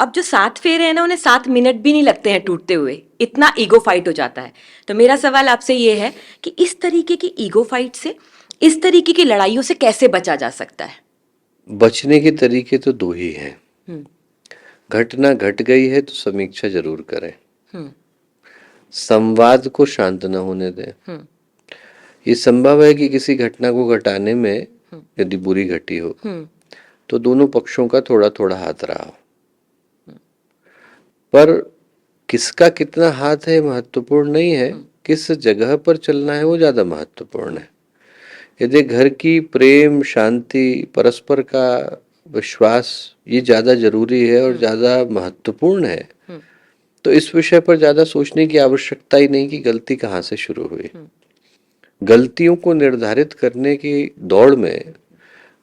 अब जो 7 फेरे हैं ना, उन्हें 7 मिनट भी नहीं लगते हैं टूटते हुए, इतना ईगो फाइट हो जाता है। तो मेरा सवाल आपसे ये है कि इस तरीके की ईगो फाइट से, इस तरीके की लड़ाइयों से कैसे बचा जा सकता है? बचने के तरीके तो दो ही हैं। हम्म। घटना घट गई है तो समीक्षा जरूर करें, हम्म। संवाद को शांत न होने दें। हम्म। ये संभव है कि किसी घटना को घटाने में हम्म। यदि बुरी घटी हो हम्म। तो दोनों पक्षों का थोड़ा थोड़ा हाथ रहा हो, पर किसका कितना हाथ है महत्वपूर्ण नहीं है, किस जगह पर चलना है वो ज्यादा महत्वपूर्ण है। यदि घर की प्रेम, शांति, परस्पर का विश्वास ये ज्यादा जरूरी है और ज्यादा महत्वपूर्ण है, तो इस विषय पर ज्यादा सोचने की आवश्यकता ही नहीं कि गलती कहाँ से शुरू हुई। गलतियों को निर्धारित करने की दौड़ में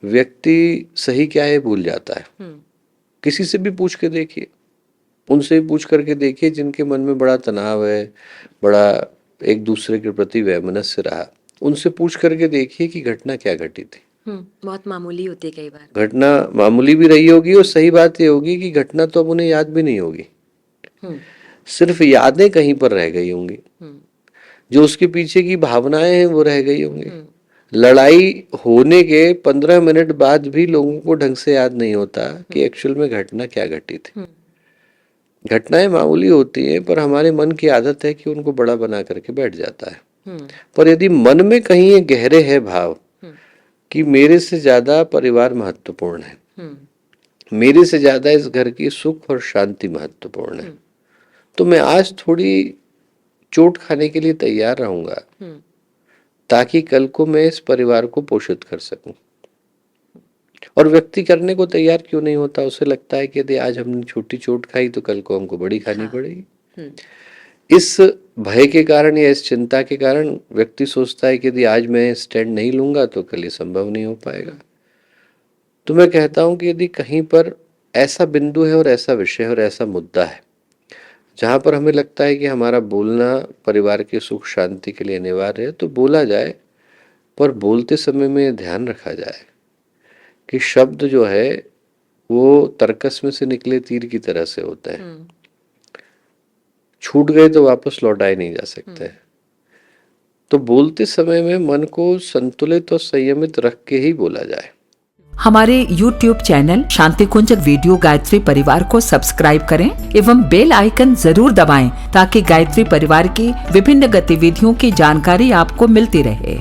व्यक्ति सही क्या है भूल जाता है। किसी से भी पूछ के देखिए, उनसे भी पूछ करके देखिए जिनके मन में बड़ा तनाव है, बड़ा एक दूसरे के प्रति वैमनस्य रहा, उनसे पूछ करके देखिए कि घटना क्या घटी थी। बहुत मामूली होती है कई बार। घटना मामूली भी रही होगी और सही बात ये होगी कि घटना तो अब उन्हें याद भी नहीं होगी, सिर्फ यादें कहीं पर रह गई होंगी, जो उसके पीछे की भावनाएं हैं वो रह गई होंगी। लड़ाई होने के 15 मिनट बाद भी लोगों को ढंग से याद नहीं होता कि एक्चुअल में घटना क्या घटी थी। घटनाएं मामूली होती हैं, पर हमारे मन की आदत है कि उनको बड़ा बना करके बैठ जाता है। पर यदि मन में कहीं ये गहरे है भाव कि मेरे से ज्यादा परिवार महत्वपूर्ण है, मेरे से ज्यादा इस घर की सुख और शांति महत्वपूर्ण है, तो मैं आज थोड़ी चोट खाने के लिए तैयार रहूंगा ताकि कल को मैं इस परिवार को पोषित कर सकूं। और व्यक्ति करने को तैयार क्यों नहीं होता? उसे लगता है कि यदि आज हमने छोटी चोट खाई तो कल को हमको बड़ी खानी पड़ेगी। इस भय के कारण या इस चिंता के कारण व्यक्ति सोचता है कि यदि आज मैं स्टैंड नहीं लूंगा तो कल ये संभव नहीं हो पाएगा। तो मैं कहता हूं कि यदि कहीं पर ऐसा बिंदु है और ऐसा विषय और ऐसा मुद्दा है जहां पर हमें लगता है कि हमारा बोलना परिवार की सुख शांति के लिए अनिवार्य है, तो बोला जाए, पर बोलते समय में ध्यान रखा जाए कि शब्द जो है वो तर्कस में से निकले तीर की तरह से होता है, छूट गए तो वापस लौटाए नहीं जा सकते। तो बोलते समय में मन को संतुलित और संयमित रख के ही बोला जाए। हमारे YouTube चैनल शांति कुंज वीडियो गायत्री परिवार को सब्सक्राइब करें एवं बेल आइकन जरूर दबाएं ताकि गायत्री परिवार की विभिन्न गतिविधियों की जानकारी आपको मिलती रहे।